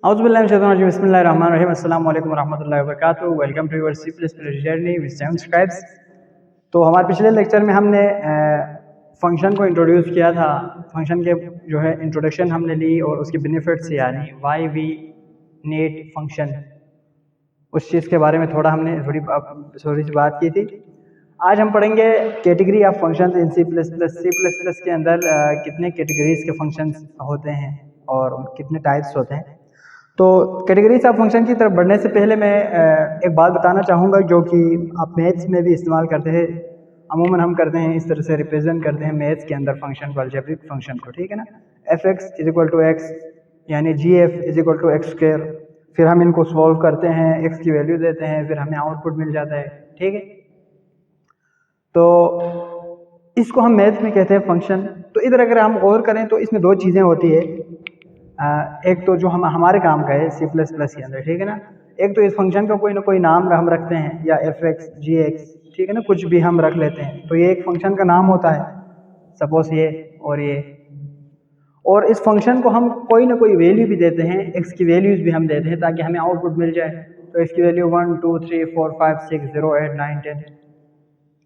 औज़ुबिल्लाहि बिस्मिल्लाहिर्रहमानिर्रहीम अस्सलाम वालेकुम रहमतुल्लाहि व बरकातुहू। Welcome to your C++ journey with 7 scribes. तो हमारे पिछले लेक्चर में हमने फंक्शन को इंट्रोड्यूस किया था। फंक्शन के जो है इंट्रोडक्शन हमने ली और उसकी बेनिफिट्स यानी वाई वी नीड फंक्शन, उस चीज़ के बारे में थोड़ा हमने थोड़ी सी बात की थी। आज हम पढ़ेंगे category of functions in C++ के अंदर कितने कैटेगरीज के फंक्शंस होते हैं और कितने टाइप्स होते हैं। तो कैटेगरीज ऑफ फंक्शन की तरफ बढ़ने से पहले मैं एक बात बताना चाहूँगा जो कि आप मैथ्स में भी इस्तेमाल करते हैं। अमूमन हम करते हैं इस तरह से रिप्रेजेंट करते हैं मैथ्स के अंदर फंक्शन को, अलजेब्रिक फंक्शन को, ठीक है ना। f(x) = x यानी gf = x²। फिर हम इनको सॉल्व करते हैं, x की वैल्यू देते हैं, फिर हमें आउटपुट मिल जाता है, ठीक है। तो इसको हम मैथ्स में कहते हैं फंक्शन। तो इधर अगर हम गौर करें तो इसमें दो चीज़ें होती है। एक तो जो हमारे काम का है C++ के अंदर, ठीक है ना। एक तो इस फंक्शन का कोई ना कोई नाम हम रखते हैं, या f(x), gx, ठीक है ना, कुछ भी हम रख लेते हैं। तो ये एक फंक्शन का नाम होता है, सपोज ये और ये। और इस फंक्शन को हम कोई ना कोई वैल्यू भी देते हैं, x की वैल्यूज भी हम देते हैं ताकि हमें आउटपुट मिल जाए। तो x की वैल्यू 1 2 3 4 5 6 0 8 9 10,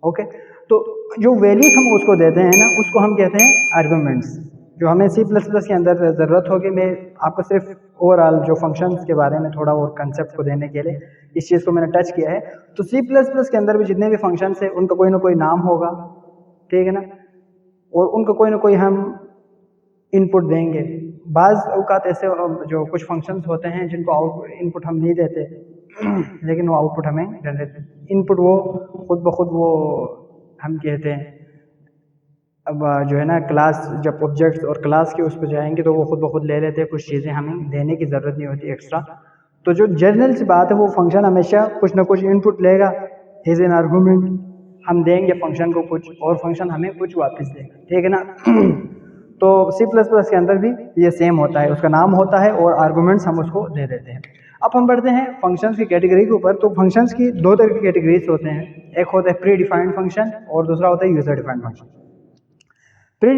ओके। तो जो वैल्यूज हम उसको देते हैं ना, उसको हम कहते हैं आर्गुमेंट्स। जो हमें C++ के अंदर ज़रूरत होगी, मैं आपको सिर्फ ओवरऑल जो फंक्शंस के बारे में थोड़ा और कंसेप्ट को देने के लिए इस चीज़ को मैंने टच किया है। तो C++ के अंदर भी जितने भी फंक्शंस हैं उनका कोई ना कोई नाम होगा, ठीक है ना, और उनका कोई ना कोई हम इनपुट देंगे। बाज़ औक़ात ऐसे जो कुछ फंक्शंस होते हैं जिनको आउटपुट इनपुट हम नहीं देते लेकिन वो आउटपुट हमें जनरेट, इनपुट वो खुद ब खुद वो हम कहते हैं। अब जो है ना, क्लास जब ऑब्जेक्ट्स और क्लास के उस पर जाएंगे तो वो खुद ब खुद ले लेते हैं, कुछ चीज़ें हमें देने की ज़रूरत नहीं होती एक्स्ट्रा। तो जो जनरल सी बात है, वो फंक्शन हमेशा कुछ ना कुछ इनपुट लेगा एज एन आर्गूमेंट। हम देंगे फंक्शन को कुछ और फंक्शन हमें कुछ वापस देगा, ठीक है ना। तो C++ के अंदर भी ये सेम होता है, उसका नाम होता है और आर्गूमेंट्स हम उसको दे देते हैं। अब हम बढ़ते हैं फंक्शंस की कैटेगरी के ऊपर। तो फंक्शंस की दो तरह की कैटेगरीज होते हैं, एक होता है प्री डिफाइंड फंक्शन और दूसरा होता है user defined function. Pre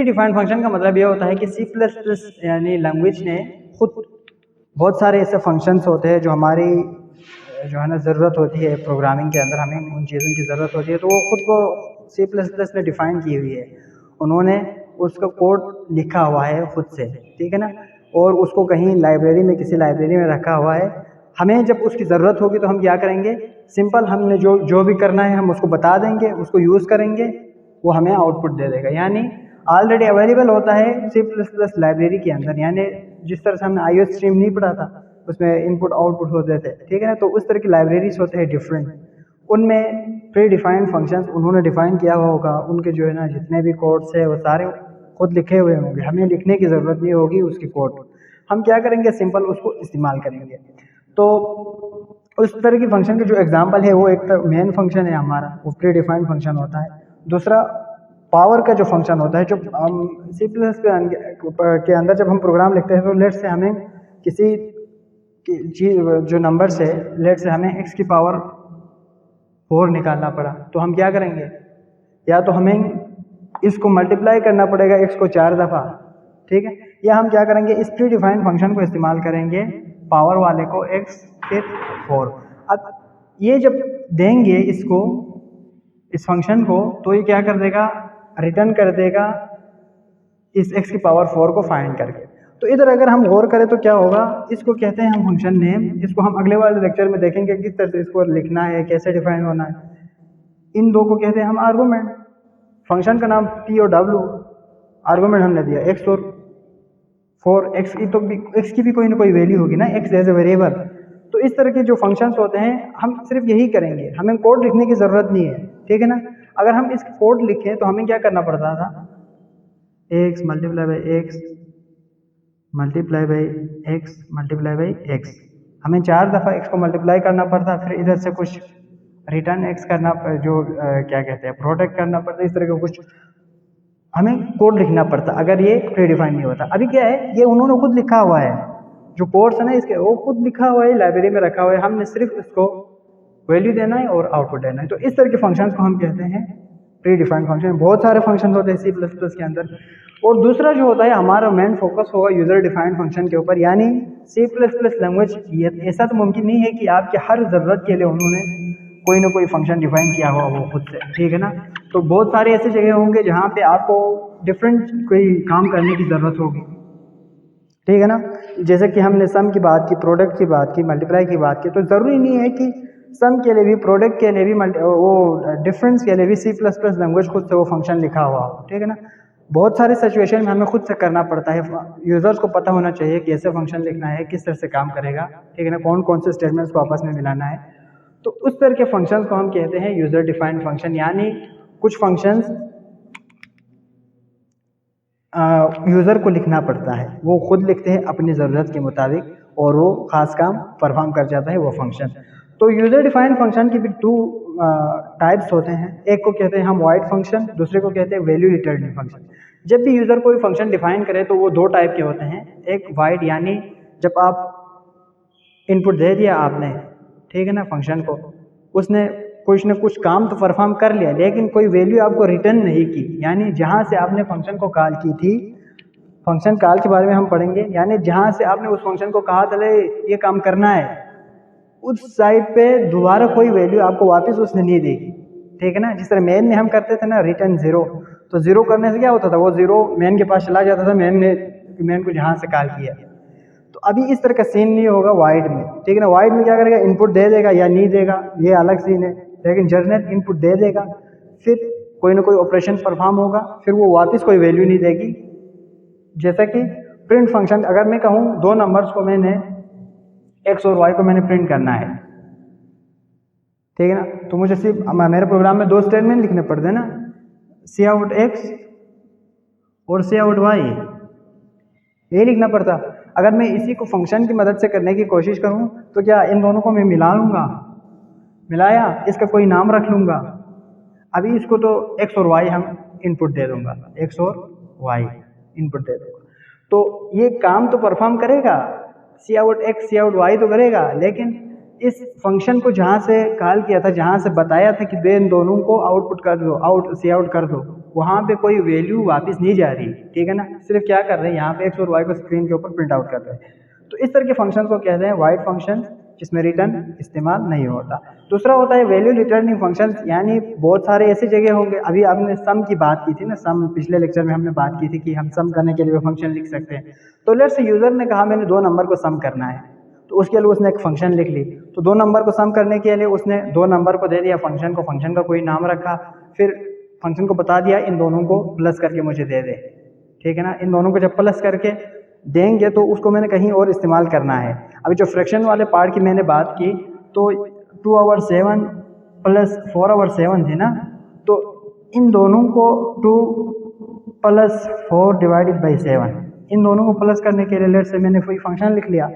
defined function का मतलब यह होता है कि C++ यानी लैंग्वेज ने खुद बहुत सारे ऐसे फंक्शंस होते हैं जो हमारी जो है ना ज़रूरत होती है प्रोग्रामिंग के अंदर, हमें उन चीज़ों की ज़रूरत होती है, तो वो खुद को C++ ने डिफ़ाइन की हुई है। उन्होंने उसका कोड लिखा हुआ है खुद से, ठीक है ना, और उसको कहीं लाइब्रेरी में, किसी लाइब्रेरी में रखा हुआ है। हमें जब उसकी ज़रूरत होगी तो हम क्या करेंगे, सिंपल हमने जो भी करना है हम उसको बता देंगे, उसको यूज़ करेंगे, वो हमें आउटपुट दे देगा। यानी ऑलरेडी अवेलेबल होता है C++ लाइब्रेरी के अंदर। यानी जिस तरह से हमने IO स्ट्रीम नहीं पढ़ा था, उसमें इनपुट आउटपुट होते थे, ठीक है ना, तो उस तरह की लाइब्रेरीज होते हैं डिफरेंट। उनमें प्री डिफाइंड फंक्शंस उन्होंने डिफाइन किया हुआ होगा, उनके जो है ना जितने भी कोड्स है वो सारे खुद लिखे हुए होंगे, हमें लिखने की ज़रूरत नहीं होगी उसकी कोड। हम क्या करेंगे, सिंपल उसको इस्तेमाल करेंगे। तो उस तरह की फंक्शन के जो एग्जांपल है, वो एक तो मेन फंक्शन है हमारा, वो प्री डिफाइंड फंक्शन होता है। दूसरा पावर का जो फंक्शन होता है, जो हम C++ के अंदर जब हम प्रोग्राम लिखते हैं तो लेट से हमें किसी चीज़ जो नंबर से, लेट से हमें x की पावर 4 निकालना पड़ा, तो हम क्या करेंगे, या तो हमें इसको मल्टीप्लाई करना पड़ेगा x को 4 दफ़ा, ठीक है, या हम क्या करेंगे, इस प्री डिफाइंड फंक्शन को इस्तेमाल करेंगे पावर वाले को, x फिर 4। अब ये जब देंगे इसको, इस फंक्शन को, तो ये क्या कर देगा, रिटर्न कर देगा इस x की पावर 4 को फाइंड करके। तो इधर अगर हम गौर करें तो क्या होगा, इसको कहते हैं हम फंक्शन नेम। इसको हम अगले वाले लेक्चर में देखेंगे किस तरह से इसको लिखना है, कैसे डिफाइन होना है। इन दो को कहते हैं हम आर्गूमेंट। फंक्शन का नाम P और W, आर्गूमेंट हमने दिया x और 4, x की तो x की भी कोई ना कोई वैल्यू होगी ना, x एज ए वेरिएबल। तो इस तरह के जो फंक्शंस होते हैं, हम सिर्फ यही करेंगे, हमें कोड लिखने की ज़रूरत नहीं है, ठीक है ना। अगर हम इस कोड लिखें तो हमें क्या करना पड़ता था, x multiply by x multiply by x multiply by x, हमें 4 दफ़ा x को मल्टीप्लाई करना पड़ता, फिर इधर से कुछ रिटर्न x करना, जो क्या कहते हैं प्रोडक्ट करना पड़ता, इस तरह का कुछ हमें कोड लिखना पड़ता अगर ये प्री डिफाइन नहीं होता। अभी क्या है, ये उन्होंने खुद लिखा हुआ है, जो कोर्स है ना इसके, वो खुद लिखा हुआ है, लाइब्रेरी में रखा हुआ है, हमने सिर्फ इसको वैल्यू देना है और आउटपुट देना है। तो इस तरह के फंक्शंस को हम कहते हैं प्री डिफाइंड फंक्शन, बहुत सारे फंक्शन होते हैं सी प्लस प्लस के अंदर। और दूसरा जो होता है हमारा मेन फोकस होगा यूज़र डिफाइंड फंक्शन के ऊपर, यानी सी प्लस प्लस लैंग्वेज ऐसा तो मुमकिन नहीं है कि आपके हर ज़रूरत के लिए उन्होंने कोई ना कोई फंक्शन डिफाइन किया हुआ वो खुद से, ठीक है ना। तो बहुत सारे ऐसे जगह होंगे जहाँ पे आपको डिफरेंट कोई काम करने की ज़रूरत होगी, ठीक है ना। जैसे कि हमने सम की बात की, प्रोडक्ट की बात की, मल्टीप्लाई की बात की, तो ज़रूरी नहीं है कि सम के लिए भी, प्रोडक्ट के लिए भी, वो डिफरेंस के लिए भी सी प्लस प्लस लैंग्वेज खुद से वो फंक्शन लिखा हुआ हो, ठीक है ना। बहुत सारे सिचुएशन में हमें खुद से करना पड़ता है। यूज़र्स को पता होना चाहिए कि ऐसे फंक्शन लिखना है, किस तरह से काम करेगा, ठीक है ना, कौन कौन से स्टेटमेंट्स को आपस में मिलाना है। तो उस तरह के फंक्शंस को हम कहते हैं यूज़र डिफाइंड फंक्शन, यानी कुछ फंक्शंस यूज़र को लिखना पड़ता है, वो खुद लिखते हैं अपनी ज़रूरत के मुताबिक और वो ख़ास काम परफॉर्म कर जाता है वो फंक्शन। तो यूज़र डिफाइंड फंक्शन की भी टू टाइप्स होते हैं, एक को कहते हैं हम वॉइड फंक्शन, दूसरे को कहते हैं वैल्यू रिटर्निंग फंक्शन। जब भी यूज़र कोई फंक्शन डिफाइन करे तो वो दो टाइप के होते हैं, एक वाइड यानी जब आप इनपुट दे दिया आपने, ठीक है ना, फंक्शन को, उसने कुछ न कुछ काम तो परफॉर्म कर लिया लेकिन कोई वैल्यू आपको रिटर्न नहीं की, यानी जहाँ से आपने फंक्शन को कॉल की थी, फंक्शन कॉल के बारे में हम पढ़ेंगे, यानी जहाँ से आपने उस फंक्शन को कहा चले ये काम करना है, उस साइड पे दोबारा कोई वैल्यू आपको वापस उसने नहीं देगी, ठीक है ना। जिस तरह मेन में हम करते थे ना रिटर्न ज़ीरो, तो ज़ीरो करने से क्या होता था, वो ज़ीरो मेन के पास चला जाता था, मेन को जहाँ से कॉल किया। तो अभी इस तरह का सीन नहीं होगा वाइड में, ठीक है ना। वाइड में क्या करेगा, इनपुट दे देगा या नहीं देगा ये अलग सीन है, लेकिन जनरल इनपुट दे देगा, फिर कोई ना कोई ऑपरेशन परफॉर्म होगा, फिर वो वापस कोई वैल्यू नहीं देगी। जैसा कि प्रिंट फंक्शन, अगर मैं कहूँ दो नंबर्स को मैंने एक्स और वाई को मैंने प्रिंट करना है, ठीक है ना, तो मुझे सिर्फ मेरे प्रोग्राम में दो स्टेटमेंट लिखने पड़ते हैं ना, सी आउट एक्स और सी आउट वाई, ये लिखना पड़ता। अगर मैं इसी को फंक्शन की मदद से करने की कोशिश करूं तो क्या इन दोनों को मैं मिला लूँगा, मिलाया, इसका कोई नाम रख लूँगा, अभी इसको तो एक्स और वाई हम इनपुट दे दूँगा, एक्स और वाई इनपुट दे दूँगा, तो ये काम तो परफॉर्म करेगा, cout x cout y तो करेगा, लेकिन इस फंक्शन को जहाँ से कॉल किया था, जहाँ से बताया था कि दे इन दोनों को आउटपुट कर दो, आउट सी आउट कर दो, वहाँ पे कोई वैल्यू वापस नहीं जा रही, ठीक है ना। सिर्फ क्या कर रहे हैं यहाँ पे एक्स और वाई को स्क्रीन के ऊपर प्रिंट आउट कर रहे हैं। तो इस तरह के फंक्शन को कहते हैं वाइड फंक्शन, जिसमें रिटर्न इस्तेमाल नहीं होता। दूसरा होता है वैल्यू रिटर्निंग फंक्शन, यानी बहुत सारे ऐसी जगह होंगे, अभी आपने सम की बात की थी ना, सम पिछले लेक्चर में हमने बात की थी कि हम सम करने के लिए फंक्शन लिख सकते हैं। तो लेट्स से यूज़र ने कहा मैंने दो नंबर को सम करना है, तो उसके लिए उसने एक फंक्शन लिख ली, तो दो नंबर को सम करने के लिए उसने दो नंबर को दे दिया फंक्शन को, फंक्शन का कोई नाम रखा, फिर फंक्शन को बता दिया इन दोनों को प्लस करके मुझे दे दे, ठीक है ना। इन दोनों को जब प्लस करके देंगे तो उसको मैंने कहीं और इस्तेमाल करना है। अभी जो फ्रैक्शन वाले पार्ट की मैंने बात की, तो 2/7 प्लस 4/7 थी ना, तो इन दोनों को 2 + 4 डिवाइडेड बाई 7, इन दोनों को प्लस करने के लिए लेट्स से मैंने कोई फंक्शन लिख लिया,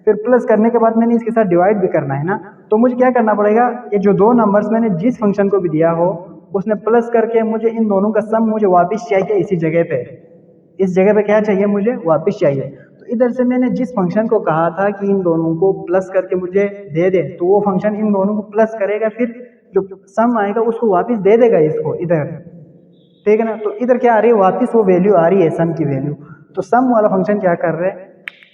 फिर प्लस करने के बाद मैंने इसके साथ डिवाइड भी करना है ना, तो मुझे क्या करना पड़ेगा, ये जो दो नंबर्स मैंने जिस फंक्शन को भी दिया हो उसने प्लस करके मुझे इन दोनों का सम मुझे वापस चाहिए, इसी जगह पे, इस जगह पे क्या चाहिए, मुझे वापस चाहिए। तो इधर से मैंने जिस फंक्शन को कहा था कि इन दोनों को प्लस करके मुझे दे दे, तो वो फंक्शन इन दोनों को प्लस करेगा, फिर जो सम आएगा उसको वापस दे देगा इसको इधर, ठीक है ना। तो इधर क्या आ रही है, वापस वो वैल्यू आ रही है सम की वैल्यू। तो सम वाला फंक्शन क्या कर रहे हैं,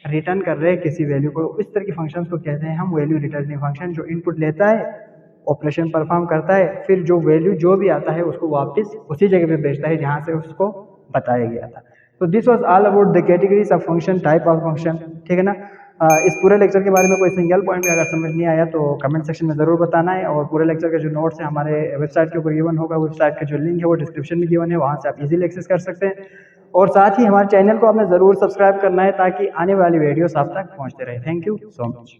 रिटर्न कर रहे हैं किसी वैल्यू को। इस तरह के फंक्शंस को कहते हैं हम वैल्यू रिटर्निंग फंक्शन, जो इनपुट लेता है, ऑपरेशन परफॉर्म करता है, फिर जो वैल्यू जो भी आता है उसको वापस उसी जगह पे भेजता है जहाँ से उसको बताया गया था। तो this was all about the categories of function, type of function, ठीक है ना। इस पूरे लेक्चर के बारे में कोई सिंगल पॉइंट में अगर समझ नहीं आया तो कमेंट सेक्शन में ज़रूर बताना है, और पूरे लेक्चर का जो नोट्स है हमारे वेबसाइट के ऊपर गिवन होगा, वेबसाइट का जो लिंक है वो डिस्क्रिप्शन में गिवन है, वहाँ से आप इजीली एक्सेस कर सकते हैं। और साथ ही हमारे चैनल को आपने ज़रूर सब्सक्राइब करना है ताकि आने वाली वीडियोस आप तक पहुँचते रहे। Thank you so much.